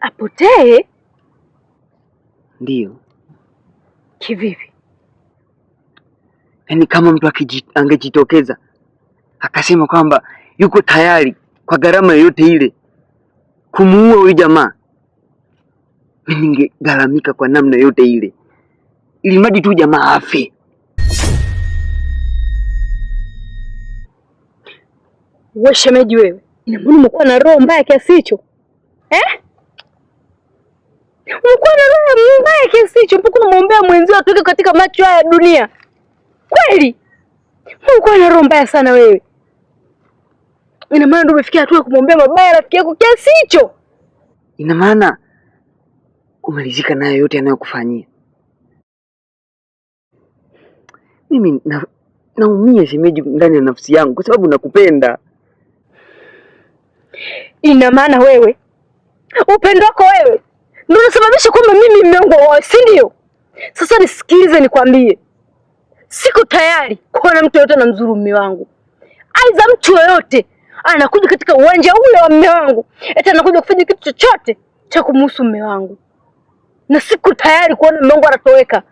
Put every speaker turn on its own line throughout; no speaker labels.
Apotee?
Ndiyo.
Kivipi?
Yaani kama mtu angejitokeza akasema kwamba yuko tayari kwa gharama yoyote ile kumuua huyu jamaa, mimi ningegharamika kwa namna yote ile, ili mradi tu jamaa afe.
Wewe shemeji wewe, ina maana umekuwa na roho mbaya kiasi hicho? Umekuwa na roho mbaya kiasi hicho mpaka unamwombea mwenzio atoke katika macho haya ya dunia? Kweli? Umekuwa na roho mbaya sana wewe. Ina maana ndio umefikia hatua kumwombea mabaya rafiki yako kiasi hicho?
Ina maana umalizika nayo yote anayokufanyia. Mimi naumia shemeji ndani ya nafsi yangu kwa sababu nakupenda.
Ina maana wewe upendo wako wewe ndio unasababisha kwamba mimi mmeongo, si ndio? Sasa nisikilize nikwambie. Siko tayari kuona mtu yote anamzuru mume wangu. Aiza mtu yoyote anakuja katika uwanja ule wa mume wangu, eti anakuja kufanya kitu chochote cha kumhusu mume wangu. Na siko tayari kuona mume wangu anatoweka.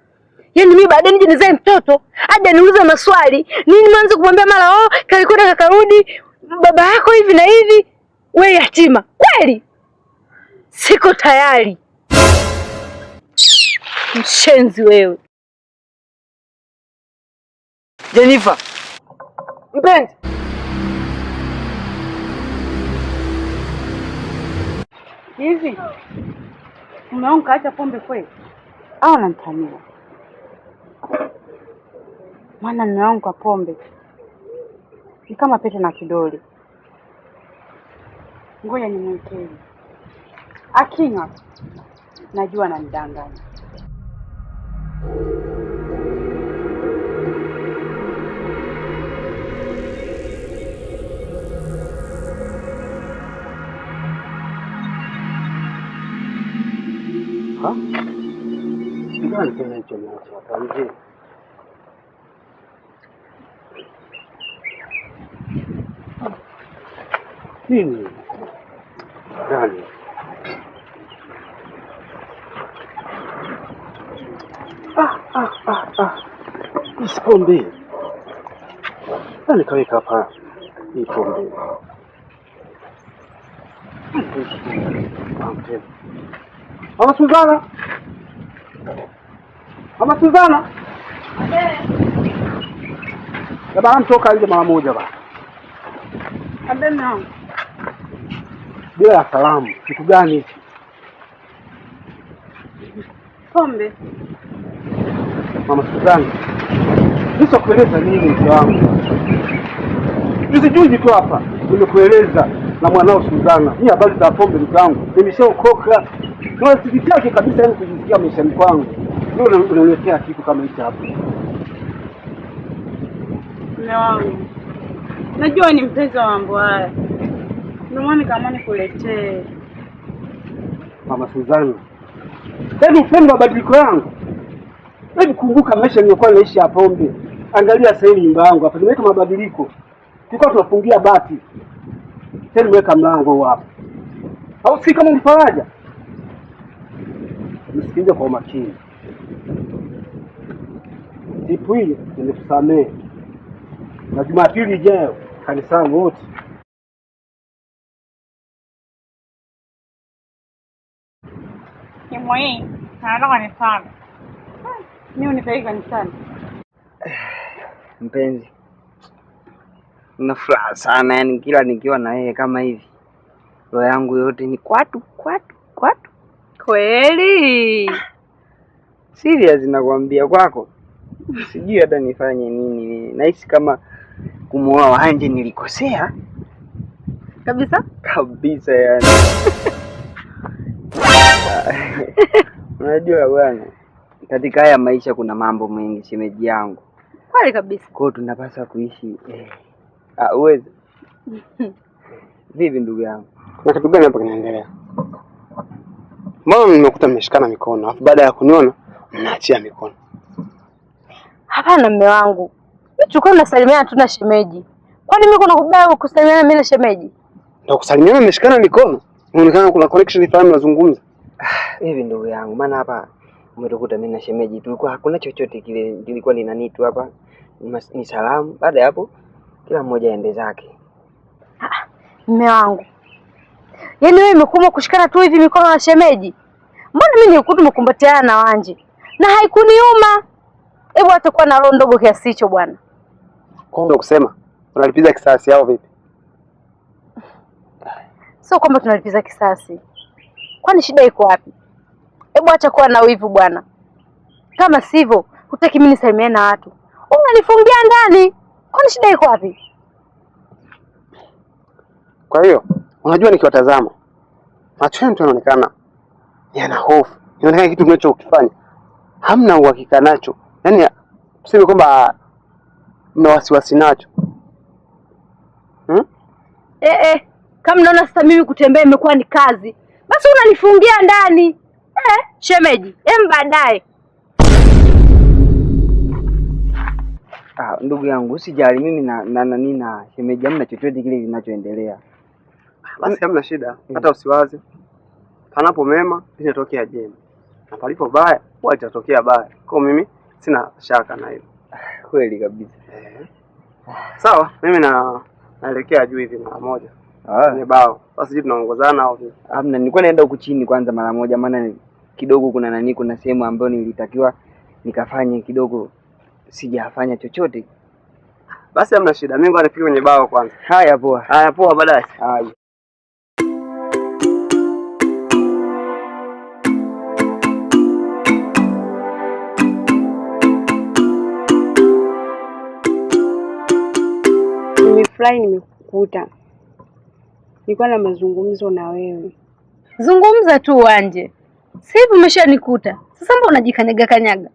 Yaani mimi baadaye nije nizae mtoto, aje niulize maswali, nini mwanzo kumwambia mara kalikwenda kakarudi, baba yako hivi na hivi, wewe yatima. Kweli? Siko tayari. Mshenzi wewe.
Jennifer. Mpenzi.
Hivi umeonga acha pombe kweli au unanitania? Maana mume wangu kwa pombe ni kama pete na kidole. Ngoja nimwekee. Akinywa najua ananidanganya.
Gani tena hicho mnachotaje? Nini? Gani? Pombe. Nani kaweka hapa? Hii pombe. Mama Suzana. Mama Suzana. Baba mtoka nje mara moja baba.
Abena.
Bila salamu. Kitu gani hiki?
Pombe.
Mama Suzana. Nishakueleza nini mke wangu? Juzi tu hapa nimekueleza na mwanao Suzana. Ni habari za pombe mke wangu. Nimeshaokoka. Na sitaki kabisa yani kujisikia maishani kwangu. Ndio unaniletea kitu kama hicho hapo.
Mume wangu. Najua ni mpenzi wa mambo haya. Ndio maana kama nikuletee.
Mama Suzana. Hebu upende mabadiliko yangu. Hebu kumbuka maisha niliyokuwa naishi hapa pombe. Angalia sasa hivi nyumba yangu hapa nimeweka mabadiliko. Tulikuwa tunafungia bati. Sasa nimeweka mlango hapa. Au si kama mfaraja? Nisikilize kwa makini. Siku hii nimekusamehe. Na Jumapili ijayo kanisani wote.
Ni mwenye naona kanisani. Mimi unipeleka kanisani.
Mpenzi. Nina furaha sana yani kila nikiwa na yeye kama hivi. Roho yangu yote ni kwatu.
Kweli?
Serious nakwambia kwako. Sijui hata nifanye nini. Nahisi kama kumuoa Wanje nilikosea. Kabisa yani. Unajua bwana, katika haya maisha kuna mambo mengi shemeji yangu.
Kweli kabisa.
Kwa hiyo tunapaswa kuishi uweze. Vipi ndugu yangu?
Na kitu gani hapa kinaendelea? Mbona nimekuta mmeshikana mikono, afu baada ya kuniona mnaachia mikono?
Hapana mume wangu. Mimi tulikuwa tunasalimiana tu na shemeji. Kwani mimi kuna kubaya kusalimiana mimi na shemeji?
Ndio kusalimiana mmeshikana mikono? Unaonekana kuna connection fulani unazungumza.
Hivi ndugu yangu, maana hapa umetukuta mimi na shemeji, tulikuwa hakuna chochote kile, nilikuwa nina tu hapa ni salamu. Baada ya hapo kila mmoja aende zake.
Mume wangu, yaani wewe umekuma kushikana tu hivi mikono na shemeji? Mbona mimi nilikuwa tumekumbatiana na Wanje na haikuniuma? Hebu atakuwa na roho ndogo kiasi hicho bwana.
Kwa ndio kusema unalipiza kisasi yao vipi?
Sio kwamba tunalipiza kisasi. Kwani shida iko wapi? Hebu acha kuwa na wivu bwana. Kama sivyo, hutaki mimi nisalimiane na watu. Unanifungia ndani. Kwani shida iko wapi?
Kwa hiyo, unajua nikiwatazama macho yetu yanaonekana yana hofu. Inaonekana kitu tunachokifanya hamna uhakika nacho. Yaani tuseme kwamba mna wasiwasi nacho.
Kama naona sasa mimi kutembea imekuwa ni kazi, basi unanifungia ndani. Shemeji, baadaye.
Ndugu yangu usijali, mimi na shemeji hamna chochote kile kinachoendelea.
Basi hamna shida, hata usiwaze. Panapo mema linatokea jema, na palipo baya huwa litatokea baya. Kwa mimi sina shaka na hilo.
Kweli kabisa.
Sawa, mimi naelekea juu hivi mara moja. Ni bao. Basi sisi tunaongozana au vipi?
Hamna, nilikuwa naenda huku chini kwanza mara moja, maana kidogo kuna sehemu ambayo nilitakiwa nikafanye kidogo, sijafanya chochote.
Basi hamna shida, mimi ngoja nifike kwenye bao kwanza.
Haya poa.
Haya poa, baadaye.
Haya.
Nimefurahi nimekukuta. Nilikuwa na mazungumzo na wewe.
Zungumza tu Wanje. Sasa hivi umeshanikuta. Sasa mbona unajikanyaga kanyaga?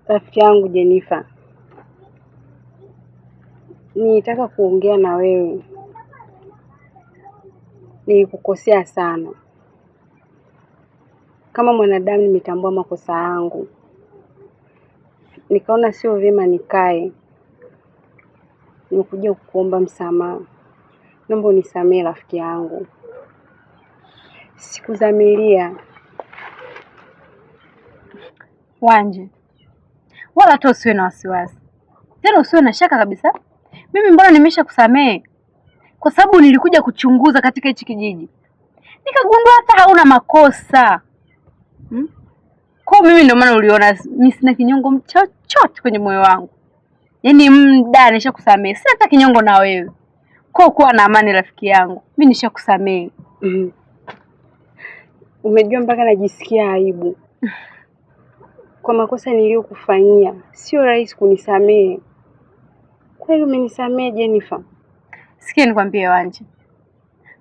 Rafiki yangu Jennifer, nitaka kuongea na wewe. Nilikukosea sana. Kama mwanadamu nimetambua makosa yangu. Nikaona sio vyema nikae. Nimekuja kukuomba msamaha. Naomba unisamehe rafiki yangu. Sikudhamiria.
Wanje, wala hata usiwe na wasiwasi. Tena usiwe na shaka kabisa. Mimi mbona nimesha kusamehe? Kwa sababu nilikuja kuchunguza katika hichi kijiji. Nikagundua hata hauna makosa. Kwa mimi ndio maana uliona mimi sina kinyongo chochote kwenye moyo wangu. Yaani muda nishakusamehe. Sina hata kinyongo na wewe. Kwa kuwa na amani rafiki yangu. Mimi nishakusamehe.
Umejua mpaka najisikia aibu. Kwa makosa niliyokufanyia, sio rahisi kunisamehe. Kweli umenisamehe Jennifer?
Sikia nikwambie Wanje.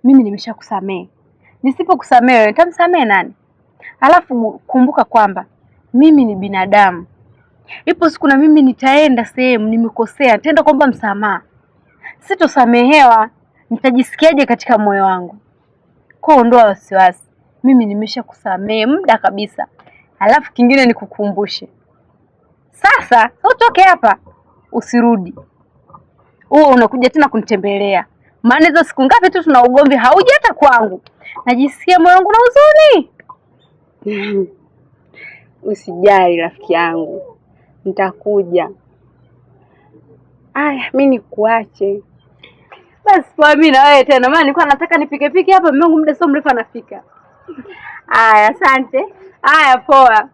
Mimi nimeshakusamehe. Nisipokusamehe nitamsamehe nani? Alafu kumbuka kwamba mimi ni binadamu. Ipo siku na mimi nitaenda sehemu nimekosea, nitaenda kuomba msamaha. Sitosamehewa, nitajisikiaje katika moyo wangu? Kwa ondoa wasiwasi. Mimi nimeshakusamehe muda kabisa. Alafu kingine nikukumbushe. Sasa utoke hapa, usirudi. Unakuja tena kunitembelea. Maana hizo siku ngapi tu tuna ugomvi hauja hata kwangu. Najisikia moyo wangu na huzuni.
Usijali rafiki yangu. Nitakuja. Aya, mimi nikuache.
Basi kwa mimi na wewe tena. Maana nilikuwa nataka nipike hapa, Mungu muda sio mrefu anafika. Aya, asante. Aya, poa.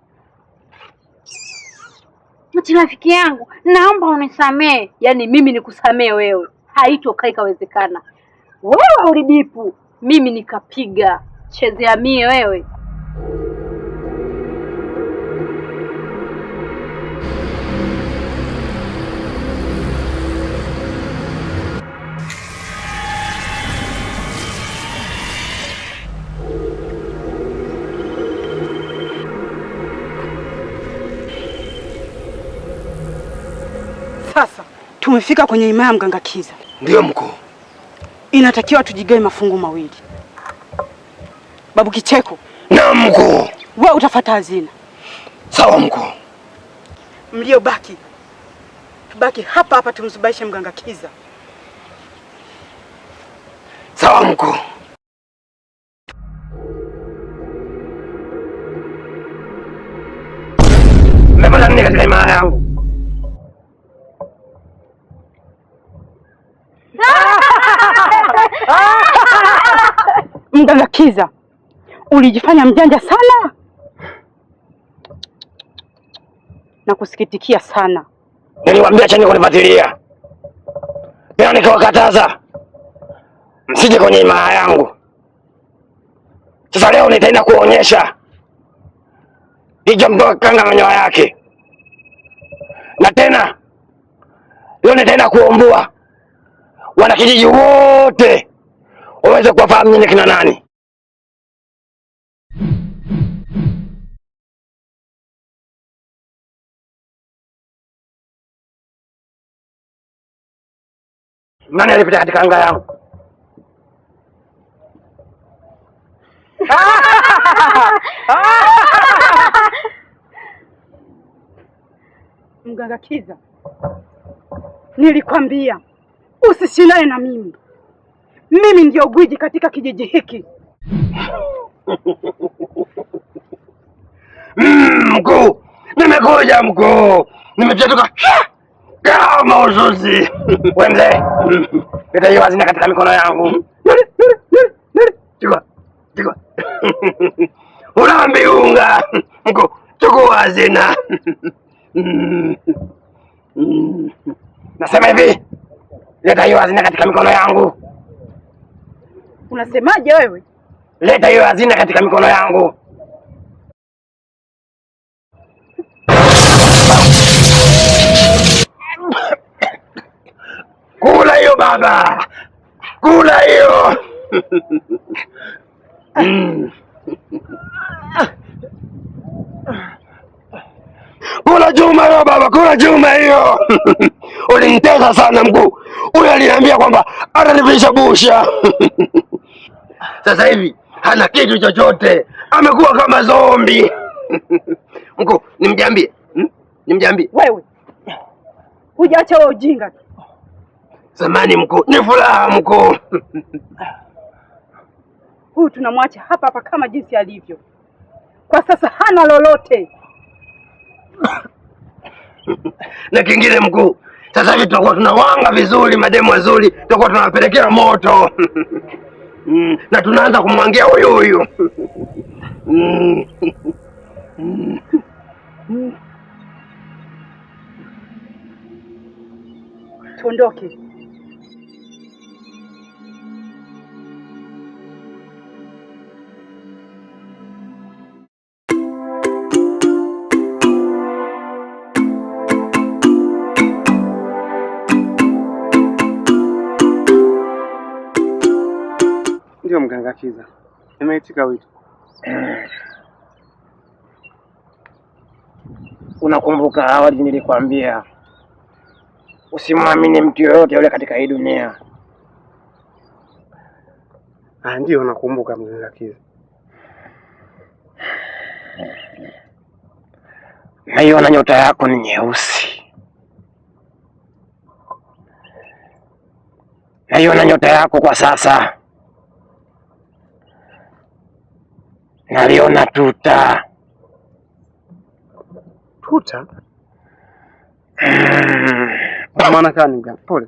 Mti rafiki yangu, naomba unisamee. Yaani mimi nikusamee wewe. Haitokai kawezekana. Wewe ulidipu, mimi nikapiga. Chezea mie wewe.
Sasa tumefika kwenye himaya ya Mganga Kiza.
Ndio mkuu.
Inatakiwa tujigawe mafungu mawili. Babu Kicheko.
Naam mkuu.
Wewe utafuata hazina.
Sawa mkuu.
Mliobaki tubaki hapa tumzubaishe Mganga Kiza.
Sawa mkuu. Mmepata nini katika himaya yangu?
Mganga Kiza, ulijifanya mjanja sana na kusikitikia sana.
Niliwaambia chani kunifuatilia, pia nikawakataza msije kwenye himaya yangu. Sasa leo nitaenda kuonyesha hicho mtoka kanga manyoya yake, na tena leo nitaenda kuombua wanakijiji wote waweze kuwafahamu nyinyi kina nani. Nani alipita katika anga yangu?
Mganga Kiza, nilikwambia usishindane na mimi. Mimi ndio gwiji katika kijiji hiki.
Mkuu, nimekuja mkuu, nimechatoka kama uzuzi. Wewe mzee, leta hiyo hazina katika mikono yangu. Chukua. Unaambi unga. Mkuu, chukua hazina. Nasema hivi, leta hiyo hazina katika mikono yangu.
Unasemaje wewe?
Leta hiyo hazina katika mikono yangu. Kula hiyo baba, kula hiyo. Kula chuma hiyo baba, kula chuma hiyo. Ulinitesa sana mkuu. Huyu aliniambia kwamba atanivisha busha. Sasa hivi hana kitu chochote, amekuwa kama zombi. Mkuu, nimjambie? Nimjambie?
Wewe hujaacha wewe ujinga tu.
Samani mkuu, ni furaha mkuu.
Huyu tunamwacha hapa hapa kama jinsi alivyo. Kwa sasa hana lolote.
Na kingine mkuu, sasa hivi tutakuwa tunawanga vizuri, mademu wazuri, tutakuwa tunawapelekea moto. Na tunaanza kumwangia huyu.
Tuondoke.
Ndio Mganga Kiza, nimeitika wito.
Unakumbuka awali nilikwambia usimwamini mtu yoyote yule katika hii dunia?
Ndio nakumbuka Mganga Kiza.
Naiona nyota yako ni nyeusi. Naiona nyota yako kwa sasa. Naliona tuta.
Tuta? Una maana gani Mganga? Pole.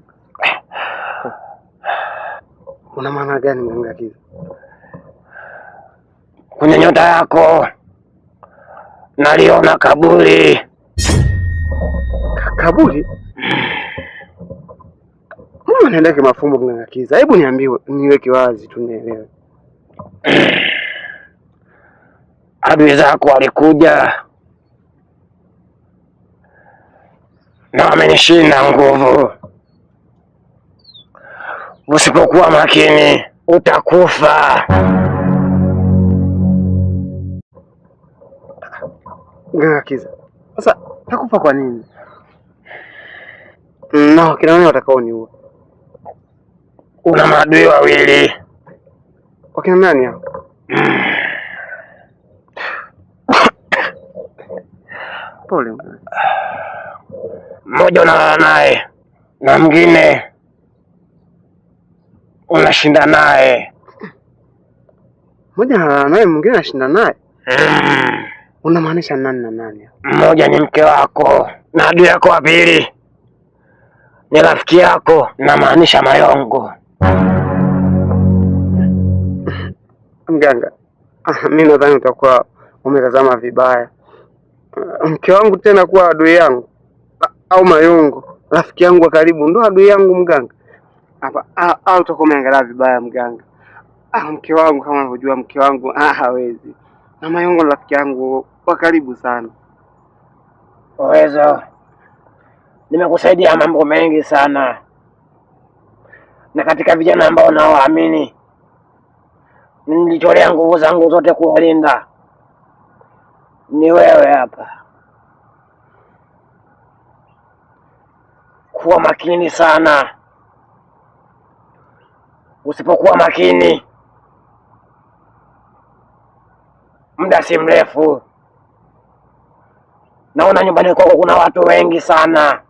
Una maana gani Mganga Kiza?
Kwenye nyota yako naliona kaburi.
Kaburi? Mbona unaendeka mafumbo Mganga Kiza? Hebu niambiwe, niweke wazi tu nielewe.
Adui zako walikuja na wamenishinda nguvu. Usipokuwa makini utakufa.
Mganga Kiza, sasa takufa kwa nini? Na kina nani watakaoniua?
Una maadui wawili.
Wakina nani hao? Pole mganga.
Mmoja unalala naye na mwingine unashinda naye.
Mmoja analala naye, mwingine anashinda naye. Unamaanisha nani na nani?
Mmoja ni mke wako na adui yako wa pili ni rafiki yako, namaanisha Mayongo.
Mganga, mimi nadhani utakuwa umetazama vibaya. Mke wangu tena kuwa adui yangu, au Mayongo rafiki yangu wa karibu ndo adui yangu mganga? Hapa au utakuwa umeangalia vibaya mganga. Mke wangu kama unavyojua, mke wangu hawezi, na Mayongo rafiki yangu wa karibu sana.
Uwezo, nimekusaidia mambo mengi sana, na katika vijana ambao nawaamini nilitolea nguvu zangu zote kuwalinda ni wewe hapa. Kuwa makini sana, usipokuwa makini muda si mrefu, naona nyumbani kwako kuna watu wengi sana,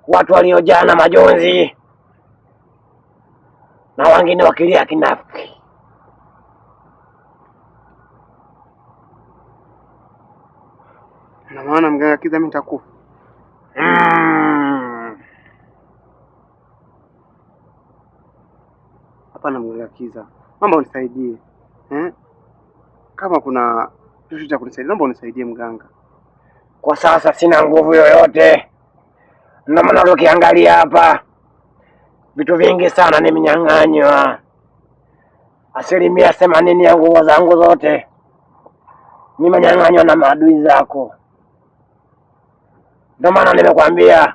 watu waliojaa na majonzi na wengine wakilia kinafiki.
Na maana mganga Kiza mimi nitakufa. Hapana mganga Kiza, naomba unisaidie. Kama kuna kitu cha kunisaidia naomba unisaidie mganga.
Kwa sasa sina nguvu yoyote, ndio maana ukiangalia hapa vitu vingi sana nimenyang'anywa. 80% ya nguvu zangu zote nimenyang'anywa na maadui zako. Ndio maana nimekwambia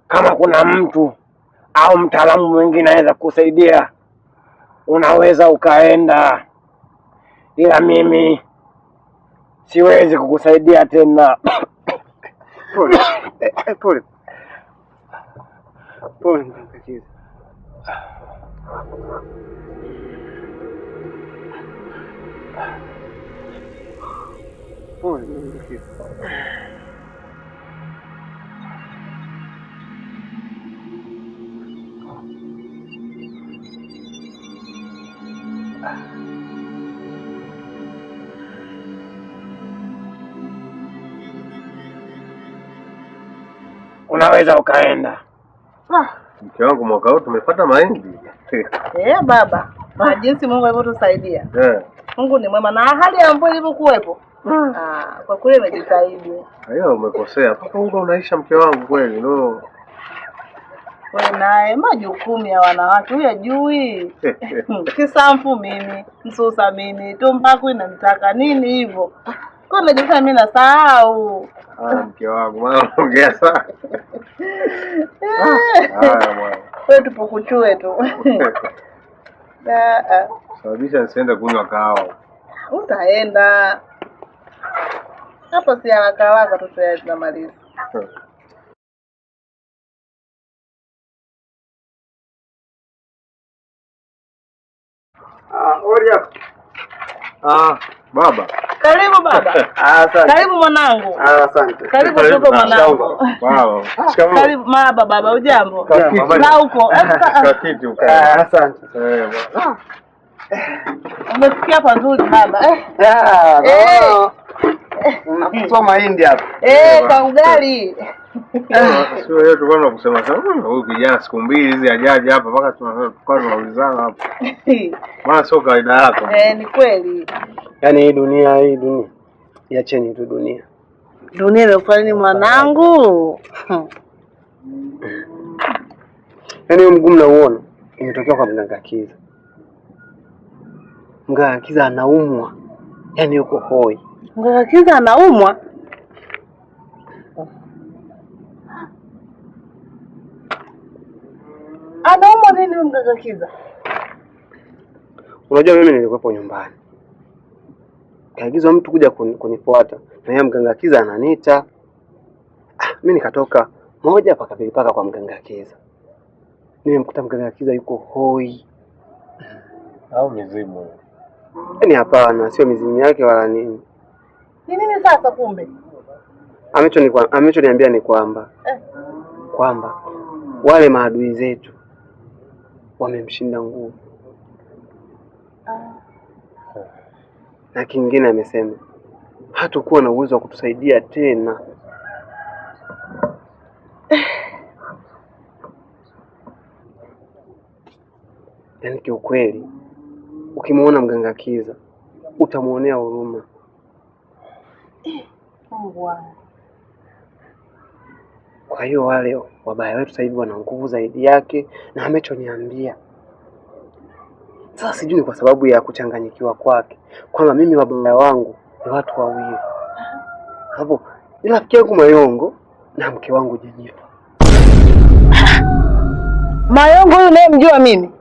kama kuna mtu au mtaalamu mwingine anaweza kusaidia, unaweza ukaenda, ila mimi siwezi kukusaidia tena.
Pole. Pole. Pole mganga Kiza. Pole mganga Kiza.
Unaweza ukaenda.
Mke wangu, mwaka huu tumepata mahindi.
Baba, na jinsi Mungu alivyotusaidia. Mungu ni mwema, na hali ya mvua ilivyokuwepo. Kwa kweli nimejitahidi.
Hayo umekosea. Mpaka unga unaisha mke wangu kweli. No.
Wewe naye majukumu ya wanawake huyajui. Kisamfu mimi, msusa mimi, tumbaku inanitaka nini hivyo. Kwa nini najikuta mimi nasahau?
Mke wangu, maana unaongea sana. Mwana.
Wewe tupokuchue tu.
Sababisha nisiende kunywa kahawa.
Utaenda. Hapa si haraka tu tunamaliza.
Oria.
Baba.
Karibu baba.
Asante.
Karibu mwanangu.
Asante.
Karibu tuko mwanangu.
Wow.
Karibu marhaba baba, ujambo? Na huko.
Kakiti ukae.
Asante.
Umesikia pazuri baba.
Unakutoa mahindi hapa.
Kwa ugali.
Sio yeye tulikuwa tunasema sana huyu kijana siku mbili hizi ajaje hapa mpaka tunaulizana hapa. Maana sio kawaida yako.
Ni kweli.
Yaani hii dunia iacheni tu dunia.
Dunia imefanya nini mwanangu?
Yaani huyu mguu mnauona imetokea kwa mganga Kiza. Mganga Kiza anaumwa. Yaani yuko hoi.
Mganga Kiza anaumwa? Anaumwa nini mganga Kiza?
Unajua mimi nilikuwepo nyumbani. Kaagizwa mtu kuja kunifuata. Na yeye mganga Kiza ananiita. Mimi nikatoka moja paka kwa mganga Kiza. Nimemkuta mganga Kiza yuko hoi.
Au mizimu.
Yaani hapana, sio mizimu yake wala nini.
Ni nini sasa kumbe?
Amechoniambia ni kwamba wale maadui zetu wamemshinda nguvu. Na kingine amesema hatakuwa na uwezo wa kutusaidia tena. Yaani kiukweli ukimwona mganga Kiza utamuonea huruma. Kwa hiyo wale wabaya wetu sasa hivi wana nguvu zaidi yake na amechoniambia. Sasa sijui ni kwa sababu ya kuchanganyikiwa kwake kwamba mimi wabaya wangu ni watu wawili. Hapo ni rafiki yangu Mayongo na mke wangu Jenifa.
Mayongo huyu naye mjua mimi?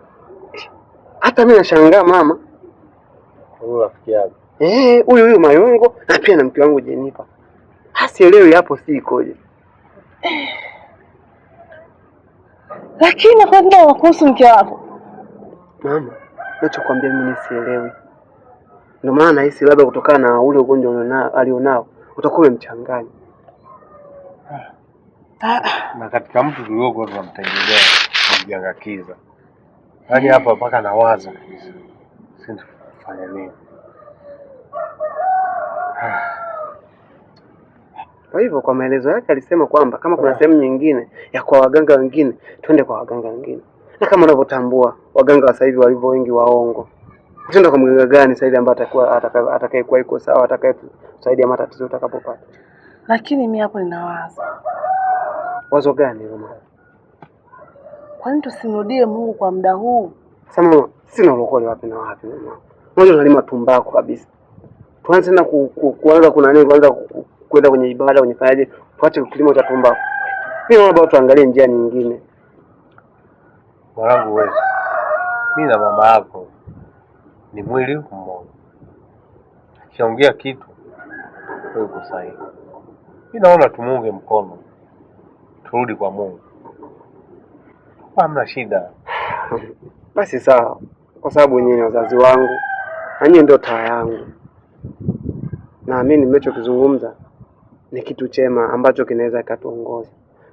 Hata mimi nashangaa mama.
Huyu rafiki yako?
Huyu Mayongo na pia na mke wangu Jenifa. Hasielewi hapo si ikoje.
Lakini kwa nini wakuhusu mke wako?
Mama, nachokwambia mimi sielewi. Ndio maana nahisi labda kutokana na ule ugonjwa alionao utakuwa umemchanganya.
Na katika mtu tuliokuwa tunamtengenezea mganga Kiza. Yaani hapa mpaka nawaza kabisa. Sisi tufanye nini?
Kwa hivyo kwa maelezo yake alisema kwamba kama kuna sehemu nyingine ya kwa waganga wengine, twende kwa waganga wengine. Na kama unavyotambua waganga wa sasa hivi walivyo wengi waongo. Twende kwa mganga gani sasa hivi ambaye atakayekuwa iko sawa, atakayetusaidia matatizo utakapopata.
Lakini mimi hapo ninawaza.
Wazo gani mama?
Kwa nini tusimrudie Mungu kwa muda huu?
Sasa mama, sina ulokole wapi na wapi mama. Mmoja unalima tumbako kabisa. Tuanze na kuanza kuna nini kwanza kwenda kwenye ibada kwenye fayaje, tuache kilimo cha tumbako. Mimi naomba watu angalie njia nyingine.
Mwanangu wewe. Mimi na mama yako ni mwili mmoja. Akiongea kitu wewe uko sahihi. Mimi naona tumuunge mkono. Turudi kwa Mungu. Hamna shida.
Basi sawa. Kwa sababu nyinyi ni wazazi wangu. Na nyinyi ndio taa yangu. Naamini mmechokizungumza ni kitu chema ambacho kinaweza katuongoza.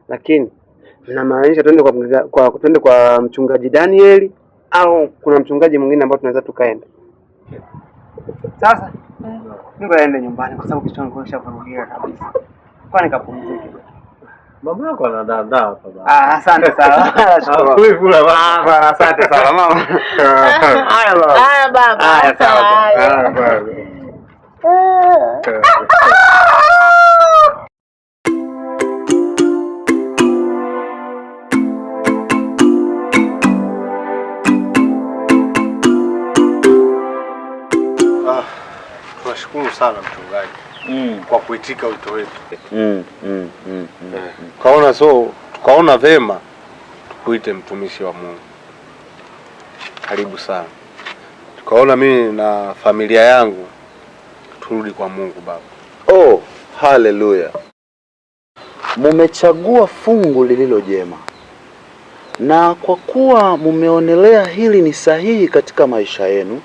Lakini mnamaanisha twende kwa mchungaji Danieli au kuna mchungaji mwingine ambao tunaweza tukaenda? Sasa mimi naenda nyumbani kwa sababu kichwa changu kishavurugia kabisa. Kwani kapumzike.
Mama yako anaandaa hapa baba.
Asante sana. Nashukuru. Asante sana mama. Haya baba.
Haya baba.
Haya sawa.
Tunashukuru sana mchungaji kwa kuitika wito wetu. Tukaona vema tukuite mtumishi wa Mungu. Karibu sana. Tukaona mimi na familia yangu turudi kwa Mungu baba.
Oh, haleluya. Mumechagua fungu lililo jema. Na kwa kuwa mumeonelea hili ni sahihi katika maisha yenu,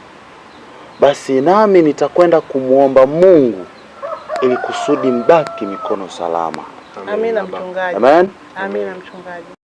basi nami nitakwenda kumuomba Mungu ili kusudi mbaki mikono salama.
Amina mchungaji.
Amen.
Amina mchungaji.